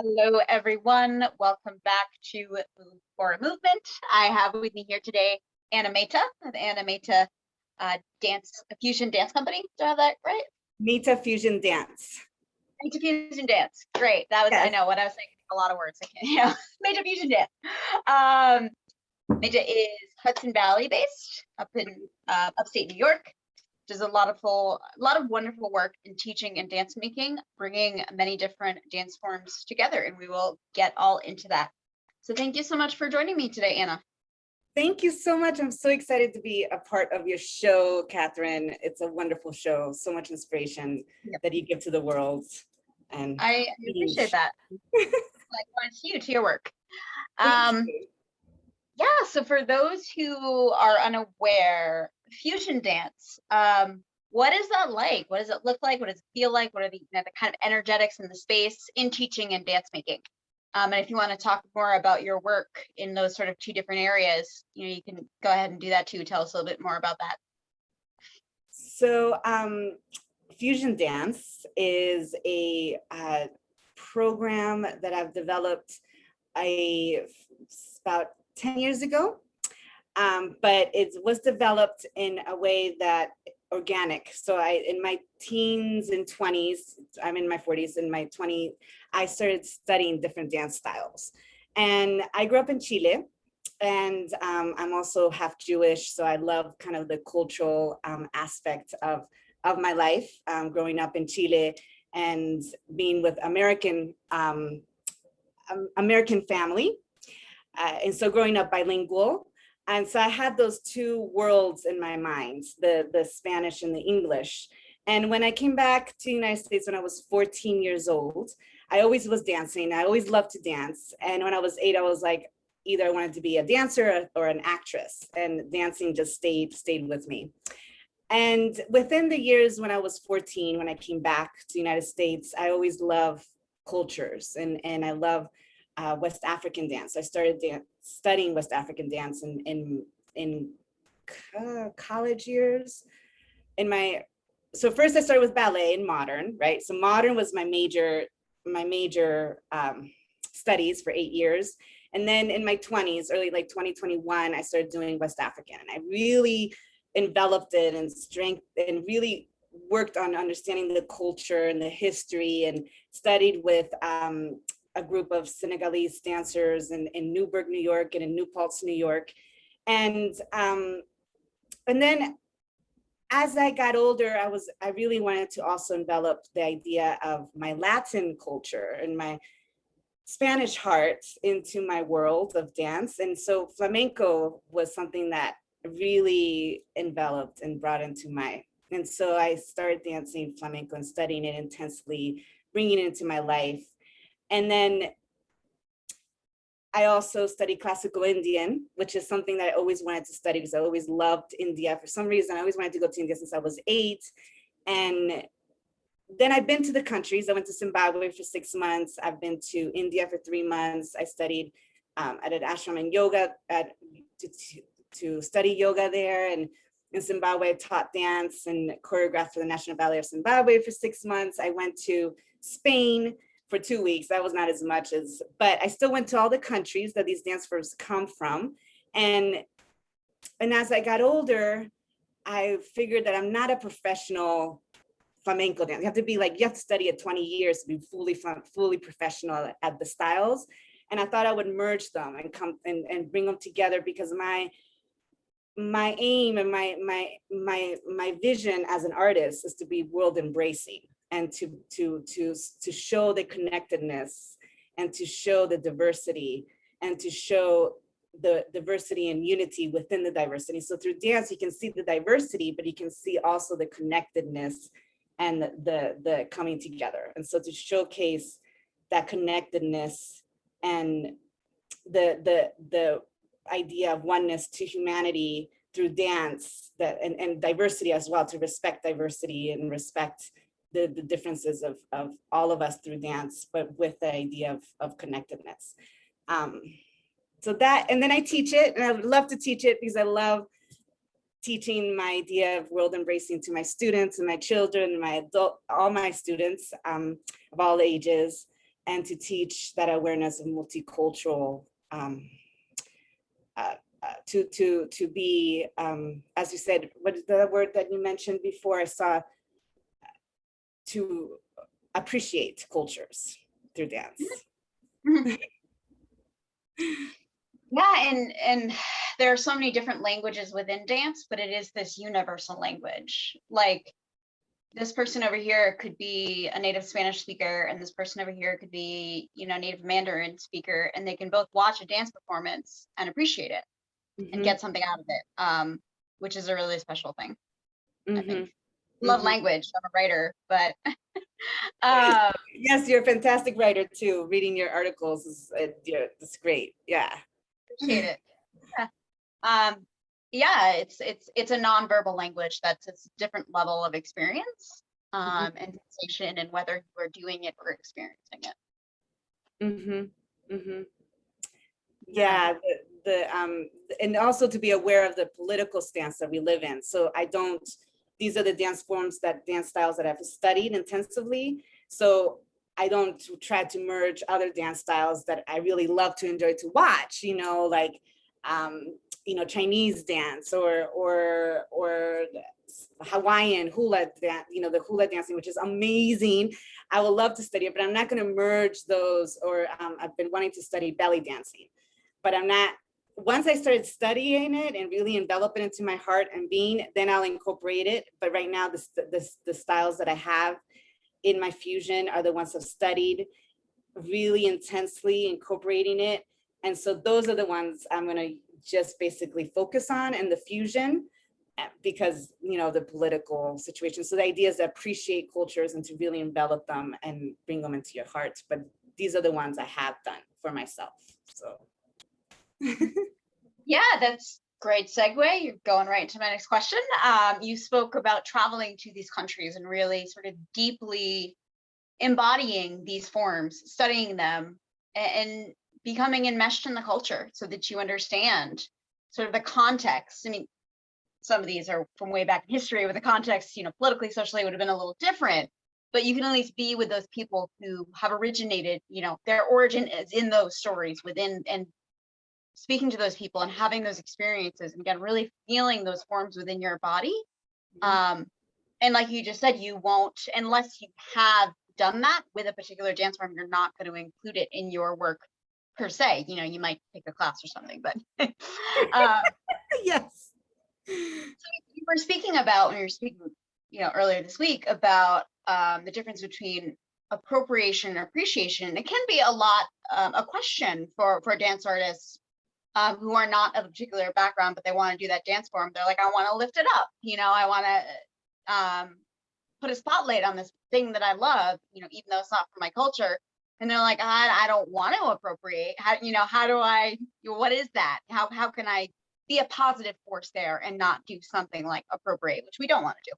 Hello, everyone. Welcome back to Move for a Movement. I have with me here today Mayta of Mayta Fusion Dance Company. Do I have that right? Mayta Fusion Dance. Mayta Fusion Dance. Great. That was, yes. I know what I was saying. A lot of words. I can't, Mayta Fusion Dance. Mayta is Hudson Valley based up in upstate New York. Does a lot of wonderful work in teaching and dance making, bringing many different dance forms together, and we will get all into that. So thank you so much for joining me today, Anna. Thank you so much. I'm so excited to be a part of your show, Catherine. It's a wonderful show. So much inspiration that you give to the world. And I appreciate that. Likewise to you, to your work. Yeah, so for those who are unaware, fusion dance, what is that like? What does it look like? What does it feel like? What are the kind of energetics in the space in teaching and dance making? And if you want to talk more about your work in those sort of two different areas, you can go ahead and do that too. Tell us a little bit more about that. So fusion dance is a program that I've developed about 10 years ago, but it was developed in a way that organic. So in my teens and 20s, I'm in my 40s, in my 20s, I started studying different dance styles. And I grew up in Chile, and I'm also half Jewish, so I love kind of the cultural aspect of my life, growing up in Chile and being with American family. And so growing up bilingual. And so I had those two worlds in my mind, the Spanish and the English. And when I came back to the United States when I was 14 years old, I always was dancing. I always loved to dance. And when I was 8, I was like, either I wanted to be a dancer or an actress, and dancing just stayed with me. And within the years when I was 14, when I came back to the United States, I always loved cultures, and I love West African dance. I started studying West African dance in college years. So first I started with ballet and modern, right? So modern was my major studies for 8 years. And then in my 20s, early like 2021, I started doing West African, and I really enveloped it and really worked on understanding the culture and the history, and studied with a group of Senegalese dancers in Newburgh, New York, and in New Paltz, New York. And then as I got older, I really wanted to also envelop the idea of my Latin culture and my Spanish heart into my world of dance. And so flamenco was something that really enveloped and brought into and so I started dancing flamenco and studying it intensely, bringing it into my life. And then I also studied classical Indian, which is something that I always wanted to study because I always loved India. For some reason, I always wanted to go to India since I was 8. And then I've been to the countries. I went to Zimbabwe for 6 months. I've been to India for 3 months. I studied at an ashram in yoga to study yoga there. And in Zimbabwe, I taught dance and choreographed for the National Ballet of Zimbabwe for 6 months. I went to Spain for 2 weeks. That was not as much but I still went to all the countries that these dance forms come from. And as I got older, I figured that I'm not a professional flamenco dancer. You have to study it 20 years to be fully professional at the styles. And I thought I would merge them and come and bring them together, because my aim and my vision as an artist is to be world embracing, and to show the connectedness, and to show the diversity, and to show the diversity and unity within the diversity. So through dance, you can see the diversity, but you can see also the connectedness and the coming together. And so to showcase that connectedness and the idea of oneness to humanity through dance, and diversity as well, to respect diversity and respect the differences of all of us through dance, but with the idea of connectedness. So that, and then I teach it, and I would love to teach it because I love teaching my idea of world embracing to my students and my children and all my students of all ages. and to teach that awareness of multicultural, to be, as you said, what is the word that you mentioned before? I saw, to appreciate cultures through dance. Yeah, and there are so many different languages within dance, but it is this universal language. Like, this person over here could be a native Spanish speaker, and this person over here could be, native Mandarin speaker, and they can both watch a dance performance and appreciate it and get something out of it, which is a really special thing, I think. Love language. I'm a writer, but yes, you're a fantastic writer too. Reading your articles is it's great. Yeah, appreciate it. Yeah, it's a nonverbal language that's a different level of experience and sensation, and whether you are doing it or experiencing it. Yeah, and also to be aware of the political stance that we live in. So these are the dance styles that I've studied intensively. So I don't try to merge other dance styles that I really love to enjoy to watch, like, Chinese dance or Hawaiian hula dance, the hula dancing, which is amazing. I would love to study it, but I'm not going to merge those. Or I've been wanting to study belly dancing, but I'm not. Once I started studying it and really envelop it into my heart and being, then I'll incorporate it. But right now, the styles that I have in my fusion are the ones I've studied really intensely, incorporating it. And so those are the ones I'm going to just basically focus on in the fusion, because, the political situation. So the idea is to appreciate cultures and to really envelop them and bring them into your heart. But these are the ones I have done for myself. So. Yeah, that's great segue. You're going right into my next question. You spoke about traveling to these countries and really sort of deeply embodying these forms, studying them, and becoming enmeshed in the culture so that you understand sort of the context. I mean, some of these are from way back in history, where the context, politically, socially would have been a little different, but you can at least be with those people who have originated, their origin is in those stories within, and speaking to those people and having those experiences, and again, really feeling those forms within your body. And like you just said, you won't, unless you have done that with a particular dance form, you're not going to include it in your work per se. You might take a class or something, but yes. So you were speaking about, when you were speaking, earlier this week, about the difference between appropriation and appreciation. It can be a question for dance artists who are not of a particular background, but they want to do that dance form. They're like, I want to lift it up. I want to put a spotlight on this thing that I love, even though it's not for my culture. And they're like, I don't want to appropriate. How do I, what is that? How can I be a positive force there and not do something like appropriate, which we don't want to do.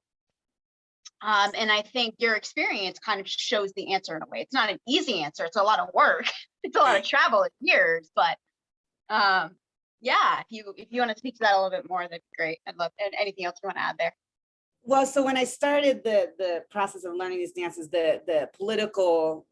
And I think your experience kind of shows the answer in a way. It's not an easy answer. It's a lot of work. It's a lot of travel and years, but yeah, if you want to speak to that a little bit more, that'd be great. I'd love, and anything else you want to add there. Well, so when I started the process of learning these dances, the political,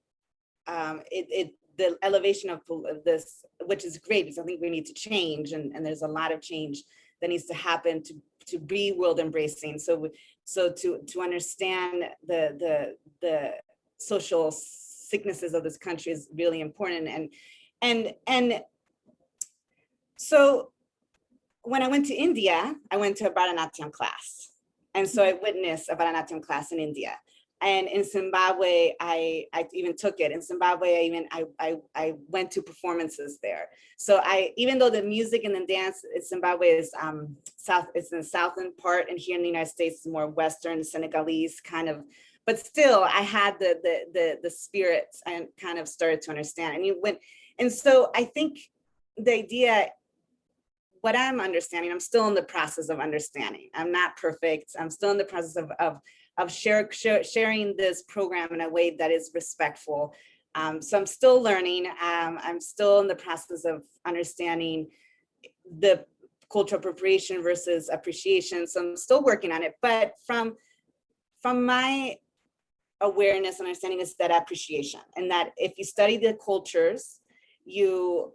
the elevation of this, which is great, because I think we need to change, and there's a lot of change that needs to happen to be world embracing. So to understand the social sicknesses of this country is really important. And so when I went to India, I went to a Bharatanatyam class. And so I witnessed a Bharatanatyam class in India. And in Zimbabwe, I even took it. In Zimbabwe, I went to performances there. So even though the music and the dance in Zimbabwe is it's in the southern part, and here in the United States is more Western, Senegalese kind of, but still I had the spirit and kind of started to understand. And so I think the idea, what I'm understanding, I'm still in the process of understanding. I'm not perfect. I'm still in the process of sharing this program in a way that is respectful. So I'm still learning. I'm still in the process of understanding the cultural appropriation versus appreciation. So I'm still working on it. But from my awareness and understanding is that appreciation. And that if you study the cultures, you,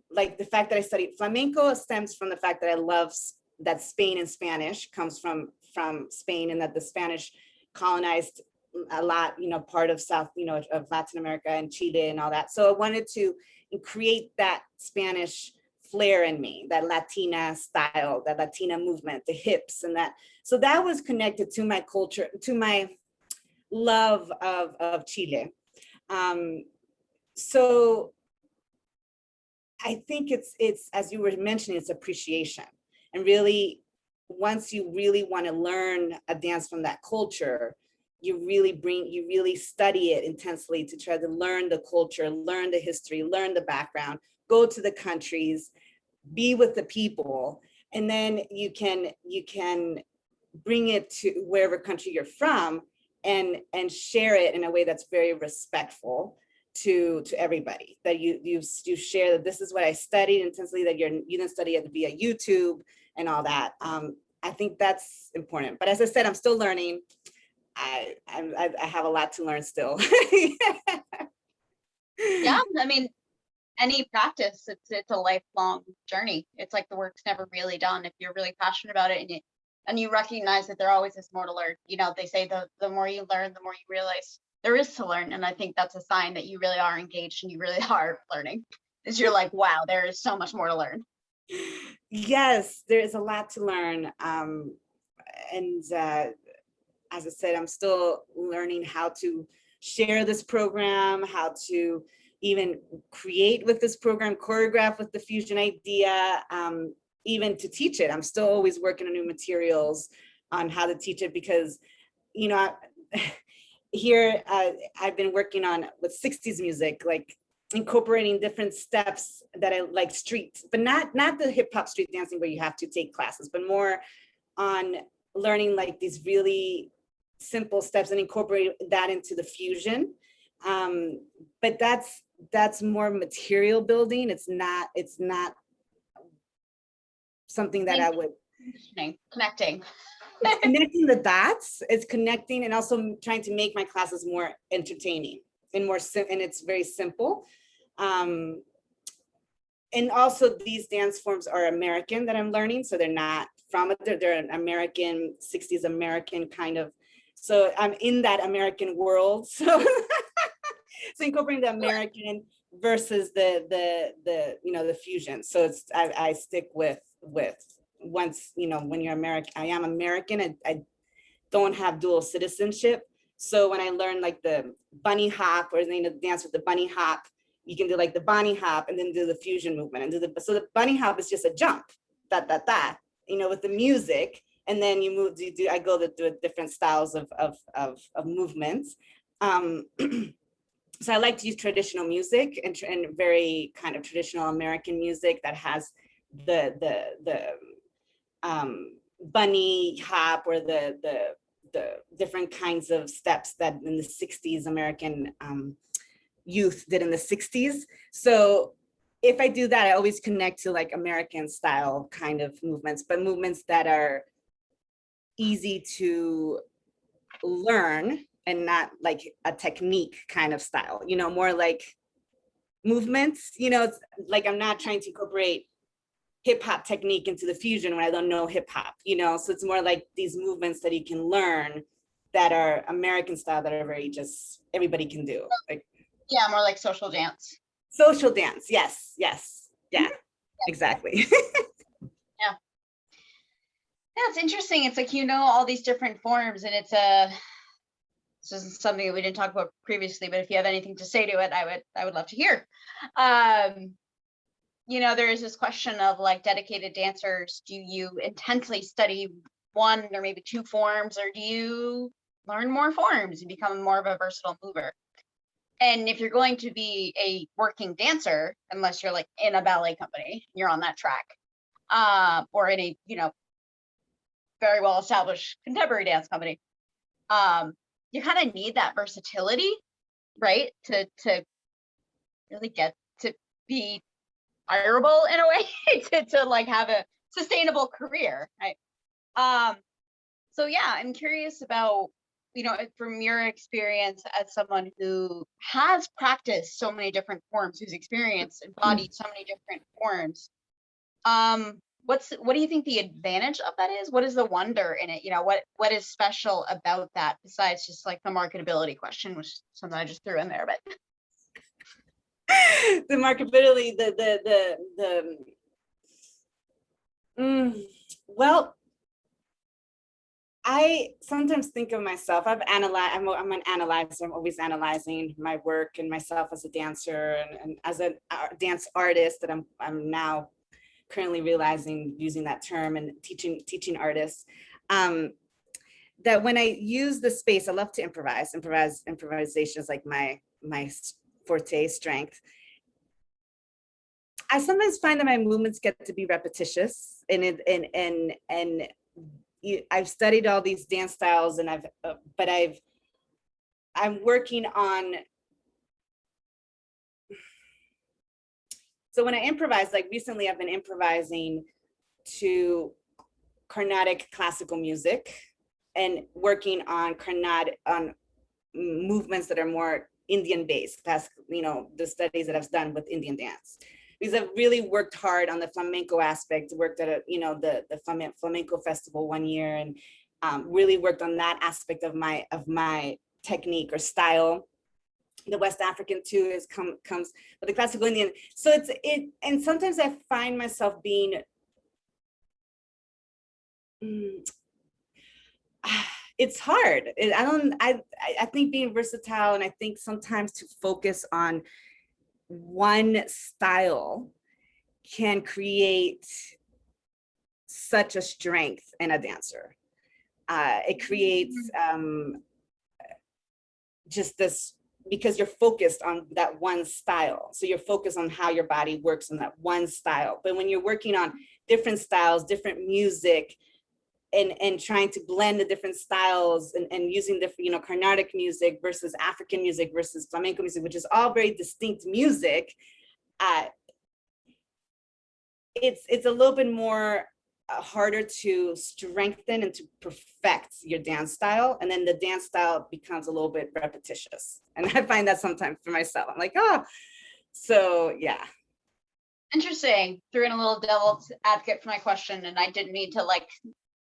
like the fact that I studied flamenco stems from the fact that I love that Spain and Spanish comes from Spain, and that the Spanish colonized a lot, part of South, of Latin America and Chile and all that. So I wanted to create that Spanish flair in me, that Latina style, that Latina movement, the hips and that. So that was connected to my culture, to my love of Chile. So I think it's, as you were mentioning, it's appreciation. And really, once you really want to learn a dance from that culture, you really study it intensely to try to learn the culture, learn the history, learn the background, go to the countries, be with the people, and then you can bring it to wherever country you're from and share it in a way that's very respectful to everybody, that you share that this is what I studied intensely, that you didn't study it via YouTube and all that. I think that's important. But as I said, I'm still learning. I have a lot to learn still. Yeah, I mean, any practice, it's a lifelong journey. It's like the work's never really done if you're really passionate about it, and you recognize that there always is more to learn. They say the more you learn, the more you realize there is to learn. And I think that's a sign that you really are engaged and you really are learning, is you're like, wow, there is so much more to learn. Yes, there is a lot to learn. And as I said, I'm still learning how to share this program, how to even create with this program, choreograph with the fusion idea, even to teach it. I'm still always working on new materials on how to teach it, because, here I've been working on with 60s music, like incorporating different steps that I like street, but not the hip hop street dancing where you have to take classes, but more on learning like these really simple steps and incorporate that into the fusion. But that's more material building. It's not something that I would connecting. It's connecting the dots. It's connecting and also trying to make my classes more entertaining and and it's very simple. And also these dance forms are American that I'm learning, so they're not from they're an American 60s American kind of. So I'm in that American world. So so incorporating the American versus the fusion. So it's I stick with once, when you're American, I am American, I don't have dual citizenship. So when I learned like the bunny hop, or dance with the bunny hop, you can do like the bunny hop and then do the fusion movement and so the bunny hop is just a jump, with the music, and then you move, I go to do different styles of movements. So I like to use traditional music and very kind of traditional American music that has the bunny hop, or the different kinds of steps that in the 60s American youth did in the 60s. So if I do that, I always connect to like American style kind of movements, but movements that are easy to learn and not like a technique kind of style, more like movements, it's like I'm not trying to incorporate hip hop technique into the fusion when I don't know hip hop, so it's more like these movements that you can learn that are American style, that are very just everybody can do. Like, yeah, more like social dance. Social dance, yes, yeah, exactly. Yeah, it's interesting. It's like, all these different forms, and this is something that we didn't talk about previously, but if you have anything to say to it, I would love to hear. There is this question of like dedicated dancers. Do you intensely study one or maybe two forms, or do you learn more forms and become more of a versatile mover? And if you're going to be a working dancer, unless you're like in a ballet company, you're on that track, or in a, very well established contemporary dance company, you kind of need that versatility, right? To really get to be hireable in a way, to like have a sustainable career, right? So yeah, I'm curious about from your experience as someone who has practiced so many different forms, who's experienced embodied so many different forms, what do you think the advantage of that is? What is the wonder in it? What is special about that besides just like the marketability question, which is something I just threw in there, but the marketability, well, I sometimes think of myself, I'm an analyzer. I'm always analyzing my work and myself as a dancer and as a dance artist that I'm now currently realizing using that term and teaching artists. That when I use the space, I love to improvise. Improvisation is like my forte strength. I sometimes find that my movements get to be repetitious, and I've studied all these dance styles, and I'm working on. So when I improvise, like recently, I've been improvising to Carnatic classical music, and working on movements that are more Indian based. That's the studies that I've done with Indian dance. Because I've really worked hard on the flamenco aspect, worked at the flamenco festival one year, and really worked on that aspect of my technique or style. The West African too comes with the classical Indian. So and sometimes I find myself being it's hard. I think being versatile, and I think sometimes to focus on one style can create such a strength in a dancer. It creates just this, because you're focused on that one style. So you're focused on how your body works in that one style. But when you're working on different styles, different music, and trying to blend the different styles and using different, Carnatic music versus African music versus flamenco music, which is all very distinct music, it's a little bit more harder to strengthen and to perfect your dance style. And then the dance style becomes a little bit repetitious. And I find that sometimes for myself, I'm like, so yeah. Interesting. Threw in a little devil's advocate for my question, and I didn't mean to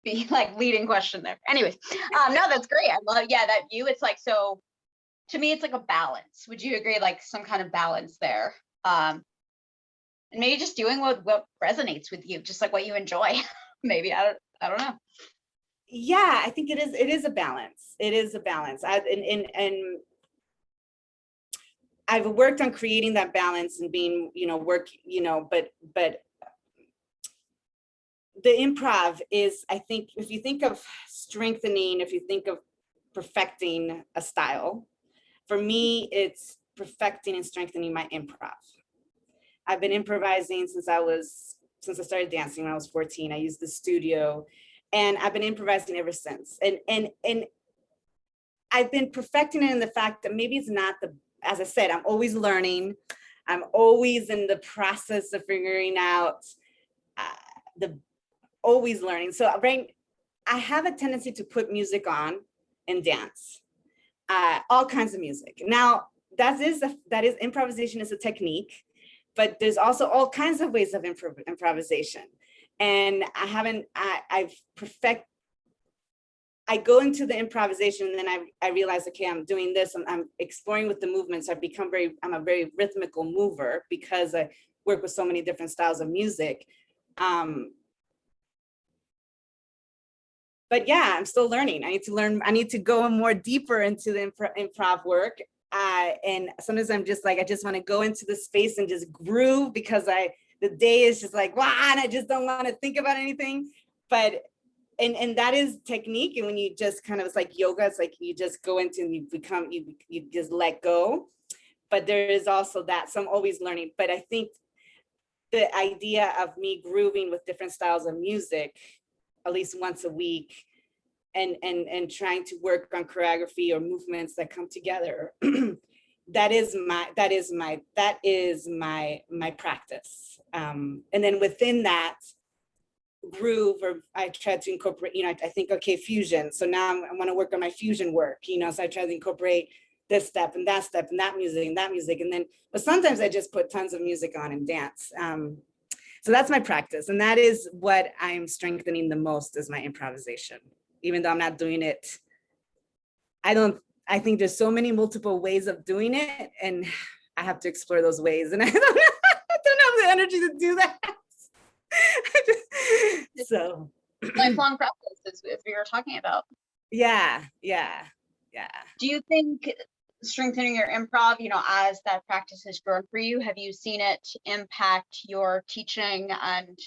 be leading question there. Anyways, no, that's great. I love, that view. It's like, so to me, it's like a balance. Would you agree? Like some kind of balance there. And maybe just doing what resonates with you, just like what you enjoy. Maybe, I don't know. Yeah, I think it is a balance. It is a balance. And I've worked on creating that balance and being, but the improv is, I think, if you think of strengthening, if you think of perfecting a style, for me, it's perfecting and strengthening my improv. I've been improvising since I started dancing when I was 14. I used the studio, and I've been improvising ever since. And I've been perfecting it in the fact that maybe it's not as I said, I'm always learning. I'm always in the process of figuring out always learning. So I have a tendency to put music on and dance, all kinds of music. Now, that is improvisation is a technique, but there's also all kinds of ways of improvisation. And I go into the improvisation, and then I realize, okay, I'm doing this, and I'm exploring with the movements. I'm a very rhythmical mover because I work with so many different styles of music. But yeah, I'm still learning. I need to learn. I need to go more deeper into the improv work. And sometimes I'm just like, I just want to go into the space and just groove, because the day is just like, wow, and I just don't want to think about anything. But and that is technique. And when you just kind of, it's like yoga, it's like you just go into and you just let go. But there is also that, so I'm always learning. But I think the idea of me grooving with different styles of music at least once a week, and trying to work on choreography or movements that come together, that is my practice. And then within that, groove, or I tried to incorporate, I think, okay, fusion. So now I want to work on my fusion work, so I try to incorporate this step and that music and that music. And then, but sometimes I just put tons of music on and dance. So that's my practice. And that is what I'm strengthening the most, is my improvisation. Even though I'm not doing it, I think there's so many multiple ways of doing it, and I have to explore those ways. And I don't have the energy to do that. So lifelong practice, as we were talking about. Yeah. Do you think strengthening your improv, as that practice has grown for you, have you seen it impact your teaching and,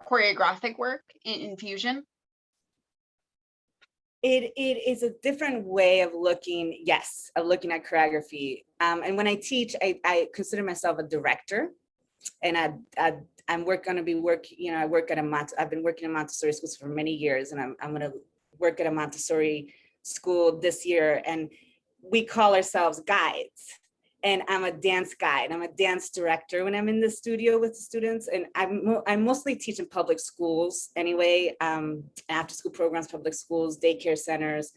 choreographic work in fusion? It is a different way of looking, at choreography. And when I teach, I consider myself a director, and I've been working in Montessori schools for many years, and I'm going to work at a Montessori school this year, and we call ourselves guides. And I'm a dance guide. I'm a dance director when I'm in the studio with the students. And I mostly teach in public schools anyway, after school programs, public schools, daycare centers,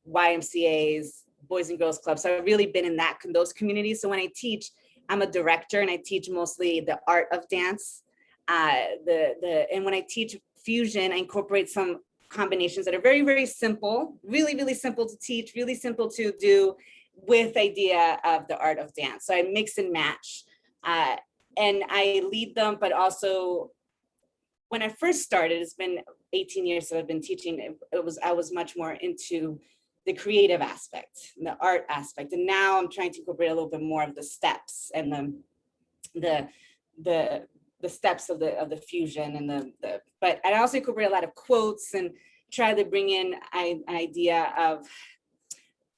YMCAs, Boys and Girls Clubs. So I've really been in those communities. So when I teach, I'm a director, and I teach mostly the art of dance. And when I teach fusion, I incorporate some combinations that are very, very simple, really, really simple to teach, really simple to do, with idea of the art of dance. So I mix and match, and I lead them, but also when I first started, it's been 18 years that I've been teaching, I was much more into the creative aspect, the art aspect. And now I'm trying to incorporate a little bit more of the steps and the steps of the fusion and but I also incorporate a lot of quotes and try to bring in an idea of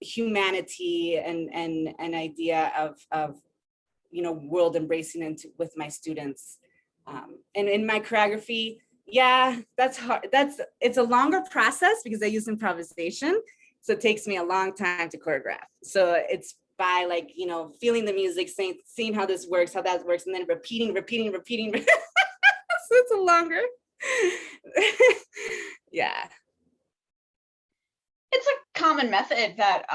humanity and an idea of world embracing with my students, and in my choreography. That's hard. It's a longer process because I use improvisation, so it takes me a long time to choreograph. So it's by feeling the music, seeing how this works, how that works, and then repeating. So it's a longer. Yeah. It's a common method that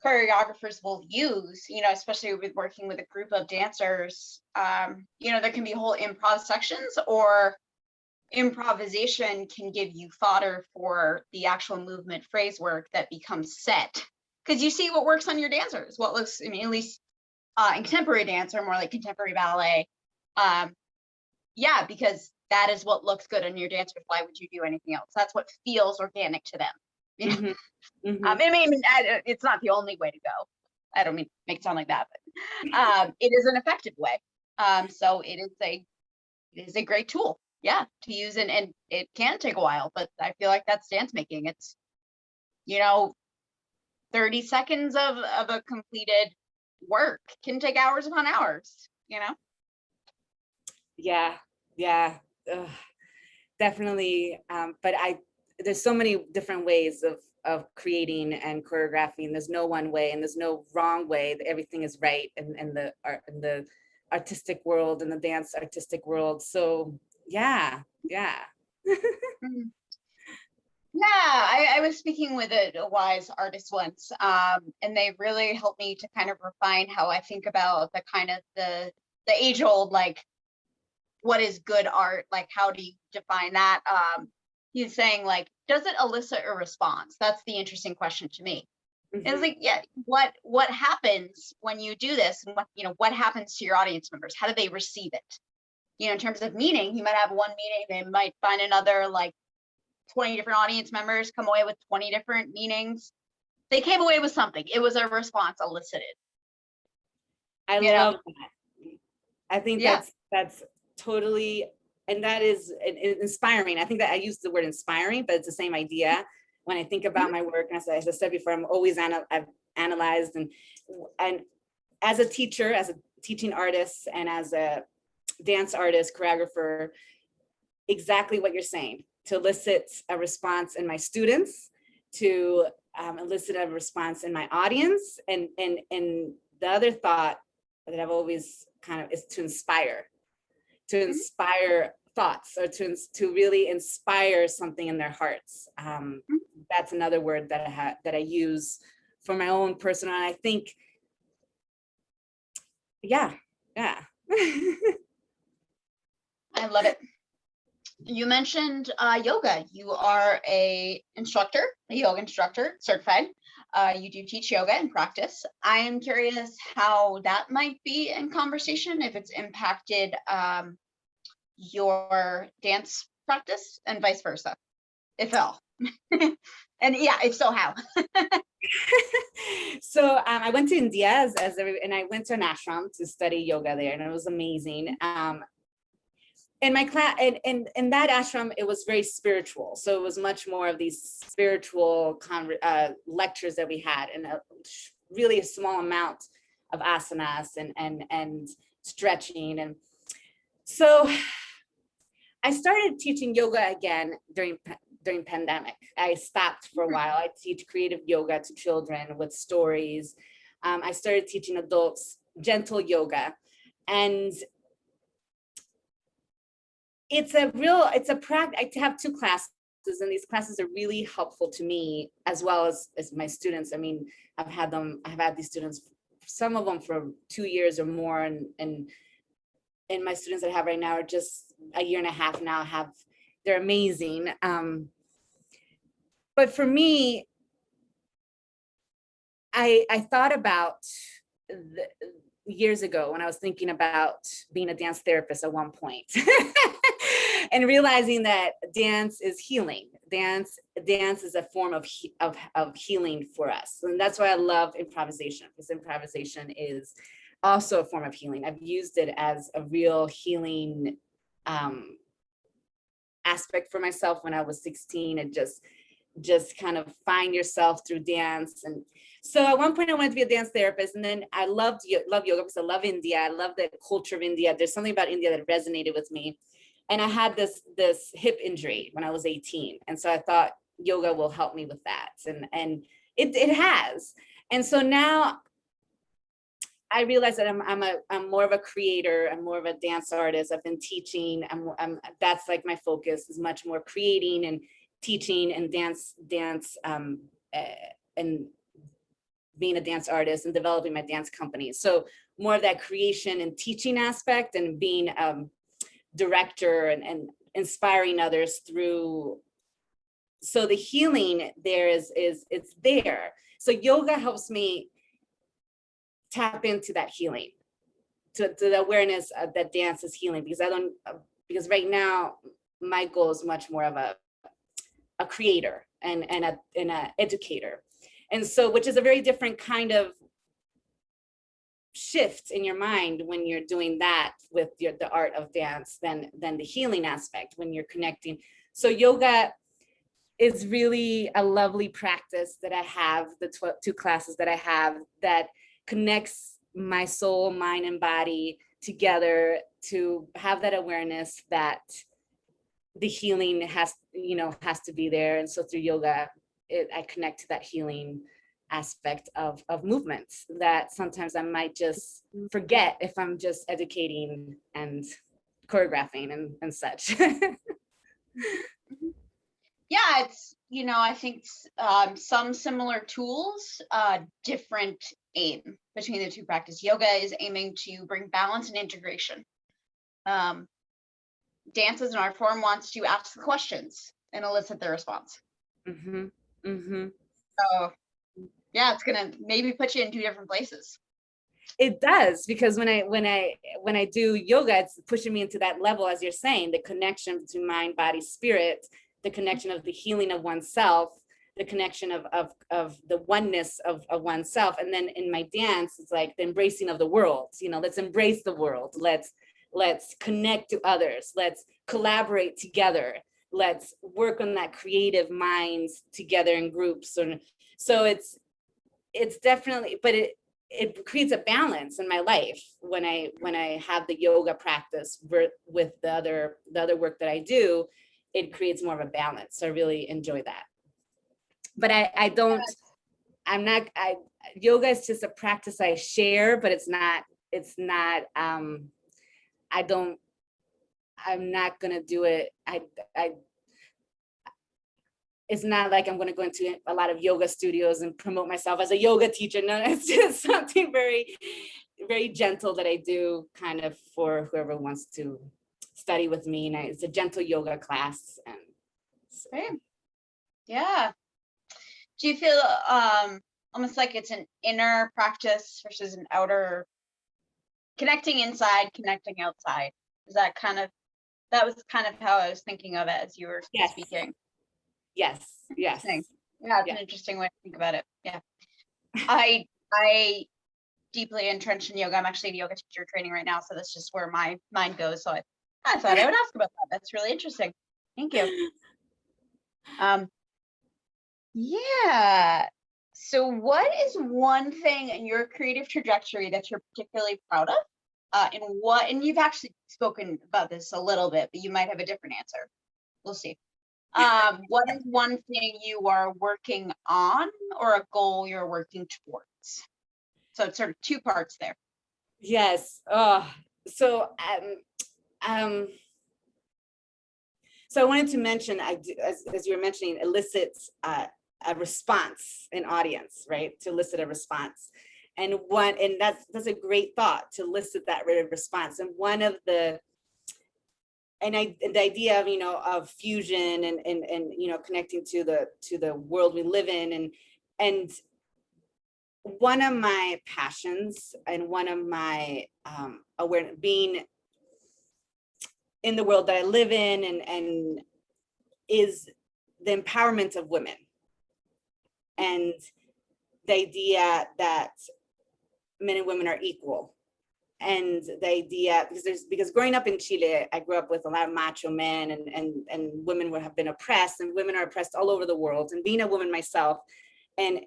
choreographers will use, especially with working with a group of dancers. There can be whole improv sections, or improvisation can give you fodder for the actual movement phrase work that becomes set. Because you see what works on your dancers, what looks, at least in contemporary dance, or more like contemporary ballet. Because that is what looks good on your dancers. Why would you do anything else? That's what feels organic to them. Mm-hmm. It's not the only way to go. I don't mean to make it sound like that, but it is an effective way. So it is a great tool, to use, and it can take a while, but I feel like that's dance making. It's 30 seconds of a completed work can take hours upon hours. Yeah, definitely. But there's so many different ways of creating and choreographing. There's no one way, and there's no wrong way. Everything is right in the art, in the artistic world, and the dance artistic world. So yeah. I was speaking with a wise artist once, and they really helped me to kind of refine how I think about the kind of the age old, what is good art? How do you define that? He's saying, does it elicit a response? That's the interesting question to me. Mm-hmm. And it's what happens when you do this, and what happens to your audience members? How do they receive it? In terms of meaning, you might have one meaning, they might find another, 20 different audience members come away with 20 different meanings. They came away with something. It was a response elicited. I love that. I think that's totally, and that is inspiring. I think that I use the word inspiring, but it's the same idea. When I think about my work, and as I said before, I've analyzed and as a teacher, as a teaching artist, and as a dance artist, choreographer, exactly what you're saying, to elicit a response in my students, to elicit a response in my audience, and the other thought that I've always is to inspire thoughts, or to really inspire something in their hearts. That's another word that I use for my own personal, and I think, yeah. I love it. You mentioned yoga. You are a yoga instructor, certified. You do teach yoga and practice. I am curious how that might be in conversation, if it's impacted your dance practice and vice versa, if at all. And yeah, if so, how? So I went to India and I went to an ashram to study yoga there, and it was amazing. In my class, in that ashram, it was very spiritual. So it was much more of these spiritual lectures that we had, and really a small amount of asanas and stretching. And so I started teaching yoga again during pandemic. I stopped for a while. I teach creative yoga to children with stories. I started teaching adults gentle yoga, and it's a practice. I have 2 classes, and these classes are really helpful to me as well as my students. I mean, I've had these students, some of them for 2 years or more, and my students that I have right now are just a year and a half now. They're amazing. But for me, I thought about years ago when I was thinking about being a dance therapist at one point, and realizing that dance is healing. Dance is a form of healing for us, and that's why I love improvisation, because improvisation is also a form of healing. I've used it as a real healing aspect for myself when I was 16, and just kind of find yourself through dance. And so at one point I wanted to be a dance therapist, and then I love yoga because I love India. I love the culture of India. There's something about India that resonated with me. And I had this hip injury when I was 18. And so I thought yoga will help me with that. And it has. And so now I realize that I'm more of a creator. I'm more of a dance artist. I've been teaching. That's like my focus, is much more creating and teaching and dance and being a dance artist and developing my dance company. So more of that creation and teaching aspect, and being director and inspiring others through. So the healing there is it's there. So yoga helps me tap into that healing, to the awareness that dance is healing, because right now my goal is much more of a creator and a educator. And so, which is a very different kind of shift in your mind when you're doing that with the art of dance than the healing aspect when you're connecting. So yoga is really a lovely practice that I have, the 2 classes that I have, that connects my soul, mind, and body together to have that awareness that the healing has to be there. And so through yoga, I connect to that healing aspect of movements that sometimes I might just forget if I'm just educating and choreographing and such. Yeah, it's, I think some similar tools, different aim between the 2 practices. Yoga is aiming to bring balance and integration. Dance as an art form wants to ask the questions and elicit the response. So yeah, it's gonna maybe put you in 2 different places. It does, because when I do yoga, it's pushing me into that level, as you're saying, the connection between mind, body, spirit, the connection of the healing of oneself, the connection of the oneness of oneself. And then in my dance, it's like the embracing of the world. Let's embrace the world. Let's connect to others. Let's collaborate together. Let's work on that creative minds together in groups. So it's definitely, but it creates a balance in my life when I have the yoga practice with the other work that I do. It creates more of a balance. So I really enjoy that. But yoga is just a practice I share, but it's not, I'm not gonna do it. It's not like I'm going to go into a lot of yoga studios and promote myself as a yoga teacher. No, it's just something very, very gentle that I do kind of for whoever wants to study with me. And it's a gentle yoga class. And so. Okay. Yeah. Do you feel almost like it's an inner practice versus an outer, connecting inside, connecting outside? Is that was kind of how I was thinking of it as you were speaking. Yes. Yes. Yeah, it's an interesting way to think about it. Yeah. I deeply entrenched in yoga. I'm actually a yoga teacher training right now, so that's just where my mind goes. So I thought I would ask about that. That's really interesting. Thank you. Yeah. So what is one thing in your creative trajectory that you're particularly proud of? And you've actually spoken about this a little bit, but you might have a different answer. We'll see. What is one thing you are working on or a goal you're working towards? So it's sort of two parts there. Yes. So I wanted to mention, as you were mentioning, elicits a response in audience, right? To elicit a response. And that's a great thought, to elicit that response. And one of the idea of, of fusion and connecting to the world we live in, and one of my passions and one of my awareness, being in the world that I live in, and is the empowerment of women, and the idea that men and women are equal. And the idea, because growing up in Chile, I grew up with a lot of macho men, and women have been oppressed, and women are oppressed all over the world. And being a woman myself, and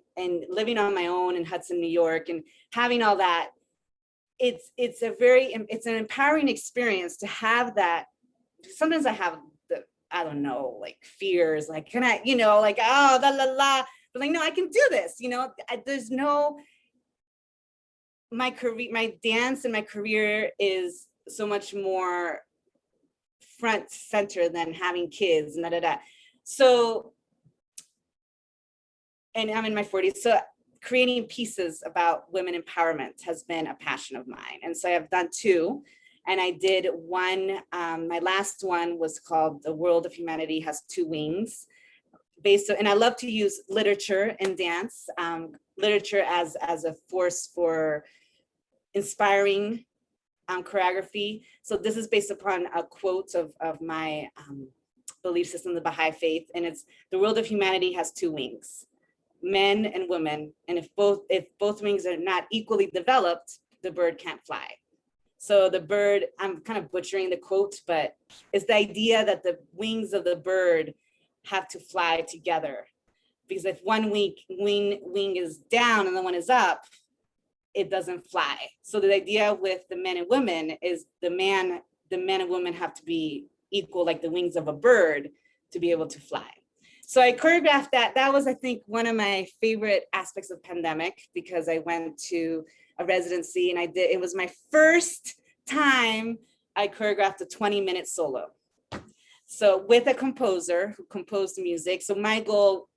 living on my own in Hudson, New York, and having all that, it's an empowering experience to have that. Sometimes I have I don't know, like fears, like, can I, like, oh, la la la, but like, no, I can do this. There's no, my career, my dance and my career is so much more front center than having kids and da. So, and I'm in my 40s. So creating pieces about women empowerment has been a passion of mine. And so I've done two, and I did one, my last one was called The World of Humanity Has Two Wings. And I love to use literature and dance, literature as a force for inspiring choreography. So this is based upon a quote of my belief system, the Baha'i faith, and it's the world of humanity has two wings, men and women, and if both wings are not equally developed, the bird can't fly. So the bird, I'm kind of butchering the quote, but it's the idea that the wings of the bird have to fly together, because if one wing is down and the one is up, it doesn't fly. So the idea with the men and women is the men and women have to be equal, like the wings of a bird, to be able to fly. So I choreographed that. That was, I think, one of my favorite aspects of pandemic, because I went to a residency and it was my first time I choreographed a 20-minute solo. So with a composer who composed music. So my goal,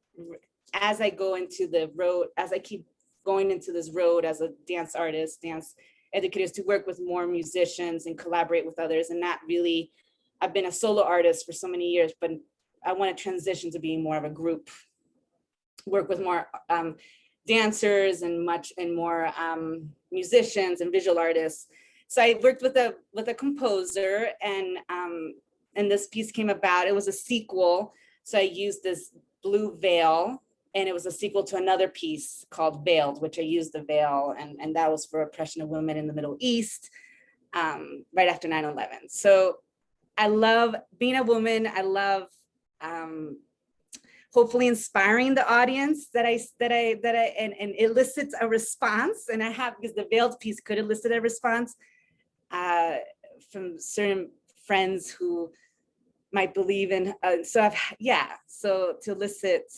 as I go into the road, as I keep going into this road as a dance artist, dance educator, is to work with more musicians and collaborate with others. And not really, I've been a solo artist for so many years, but I want to transition to being more of a group, work with more dancers and more musicians and visual artists. So I worked with a composer, and this piece came about. It was a sequel. So I used this blue veil, and it was a sequel to another piece called Veiled, which I used the veil, and that was for oppression of women in the Middle East, right after 9/11. So I love being a woman. I love hopefully inspiring the audience that I and elicits a response. And I have, because the veiled piece could elicit a response from certain friends who might believe in. So to elicit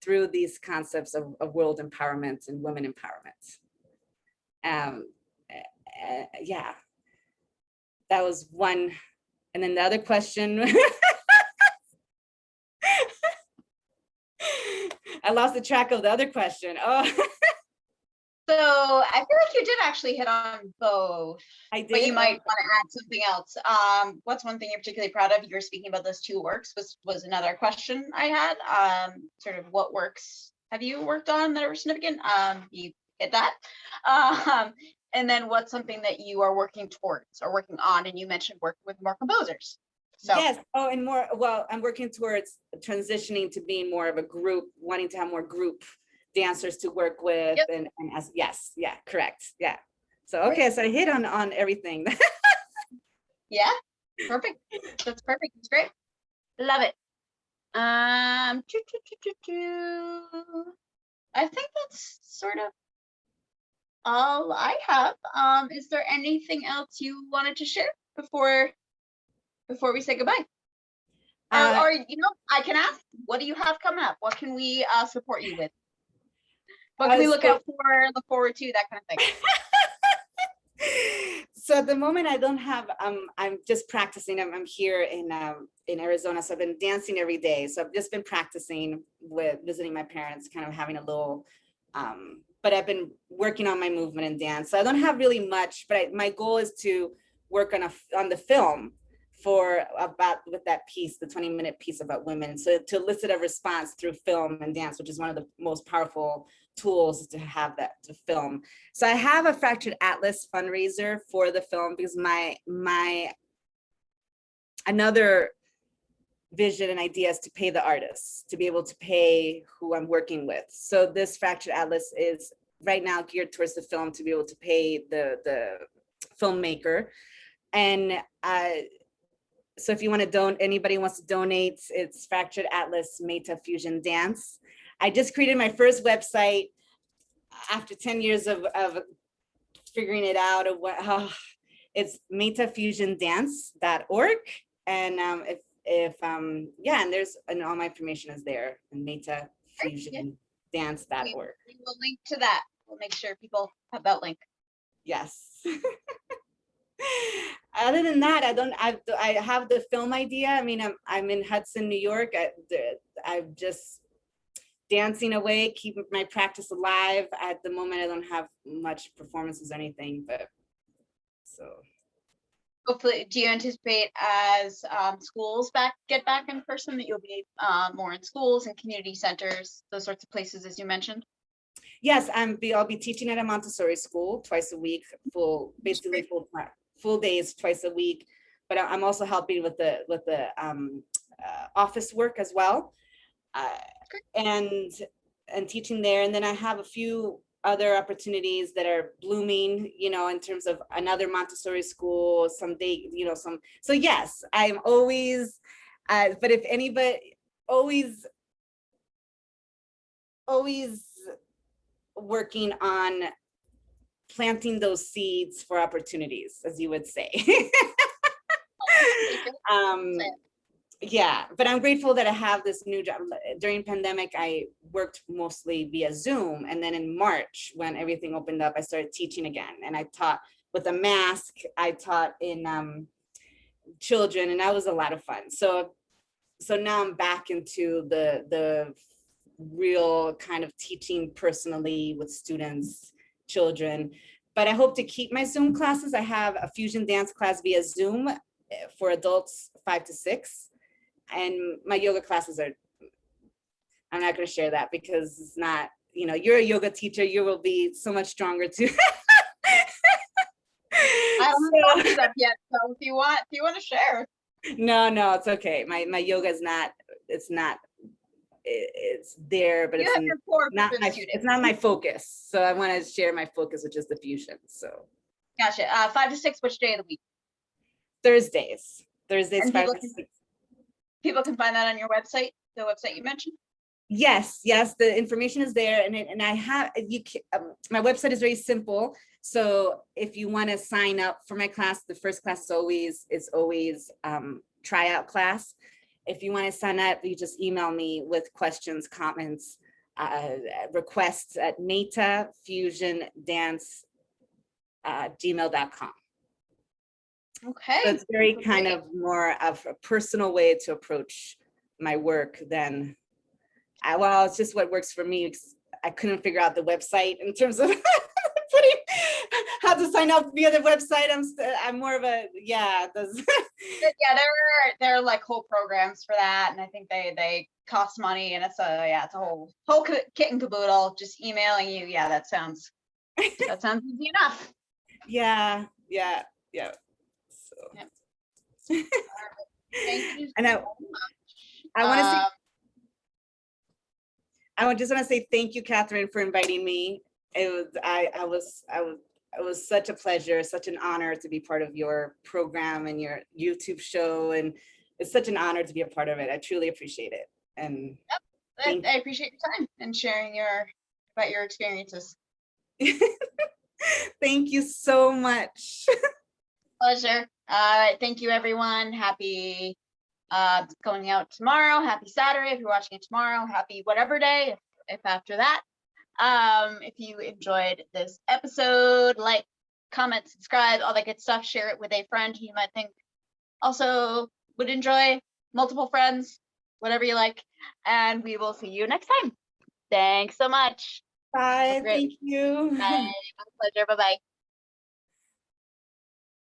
through these concepts of world empowerment and women empowerment. that was one. And then the other question, I lost the track of the other question. Oh, So I feel like you did actually hit on both, I did. but you might want to add something else. What's one thing you're particularly proud of? You were speaking about those 2 works, was another question I had. Sort of what works have you worked on that are significant? You hit that. And then what's something that you are working towards or working on? And you mentioned working with more composers. So Yes. Oh, and more. Well, I'm working towards transitioning to being more of a group, wanting to have more group dancers to work with. Yep. And as yes, yeah, correct. Yeah. So okay, so I hit on everything. yeah, perfect. That's perfect. It's great. Love it. I think that's sort of all I have. Is there anything else you wanted to share before we say goodbye? Or I can ask, what do you have coming up? What can we support you with? What can we look out for, look forward to, that kind of thing? So at the moment I don't have, I'm just practicing. I'm here in Arizona, so I've been dancing every day. So I've just been practicing with visiting my parents, kind of having a little, but I've been working on my movement and dance. So I don't have really much, but my goal is to work on the film for about with that piece, the 20-minute piece about women. So to elicit a response through film and dance, which is one of the most powerful tools to have that to film. So I have a Fractured Atlas fundraiser for the film because my another vision and idea is to pay the artists, to be able to pay who I'm working with. So this Fractured Atlas is right now geared towards the film to be able to pay the filmmaker. And so if you want to anybody wants to donate, it's Fractured Atlas Mayta Fusion Dance. I just created my first website after 10 years of figuring it out. It's maytafusiondance.org. And and all my information is there, and maytafusiondance.org. We will link to that. We'll make sure people have that link. Yes. Other than that, I have the film idea. I mean, I'm in Hudson, New York. I'm just dancing away, keeping my practice alive. At the moment, I don't have much performances or anything, but so. Hopefully, do you anticipate as schools get back in person that you'll be more in schools and community centers, those sorts of places, as you mentioned? Yes, I'll be teaching at a Montessori school twice a week, basically full days twice a week. But I'm also helping with the office work as well, and teaching there. And then I have a few other opportunities that are blooming, in terms of another Montessori school someday, so yes, I'm always, but if anybody, always working on planting those seeds for opportunities, as you would say. Yeah, but I'm grateful that I have this new job. During pandemic, I worked mostly via Zoom. And then in March, when everything opened up, I started teaching again. And I taught with a mask. I taught in children, and that was a lot of fun. So now I'm back into the real kind of teaching personally with students, children. But I hope to keep my Zoom classes. I have a fusion dance class via Zoom for adults 5 to 6. And my yoga classes I'm not going to share that because it's not, you're a yoga teacher, you will be so much stronger too. I don't have that yet, so if you want to share. No, it's okay. My yoga is not, it's there, but it's not my focus. So I want to share my focus, which is the fusion. So gotcha. 5 to 6, which day of the week? Thursdays, and 5 to 6. People can find that on your website, the website you mentioned? Yes, the information is there, and I have my website is very simple. So if you want to sign up for my class, the first class is always tryout class. If you want to sign up, you just email me with questions, comments, requests at maytafusiondance@gmail.com. Okay. So it's very Great. kind of more of a personal way to approach my work than, well, it's just what works for me. I couldn't figure out the website in terms of putting how to sign up via the website. I'm more of a, yeah. Yeah, there are like whole programs for that, and I think they cost money, and it's a whole kit and caboodle. Just emailing you, yeah, that sounds easy enough. Yeah. So. Yep. Thank you And so much. I want to say, I just want to say thank you, Catherine, for inviting me. It was such a pleasure, such an honor to be part of your program and your YouTube show, and it's such an honor to be a part of it. I truly appreciate it. And I appreciate your time and sharing about your experiences. Thank you so much. Pleasure. All right, thank you, everyone. Happy going out tomorrow. Happy Saturday if you're watching it tomorrow. Happy whatever day if after that. If you enjoyed this episode, like, comment, subscribe, all that good stuff. Share it with a friend who you might think also would enjoy, multiple friends, whatever you like. And we will see you next time. Thanks so much. Bye. Thank you. Bye. My pleasure. Bye-bye.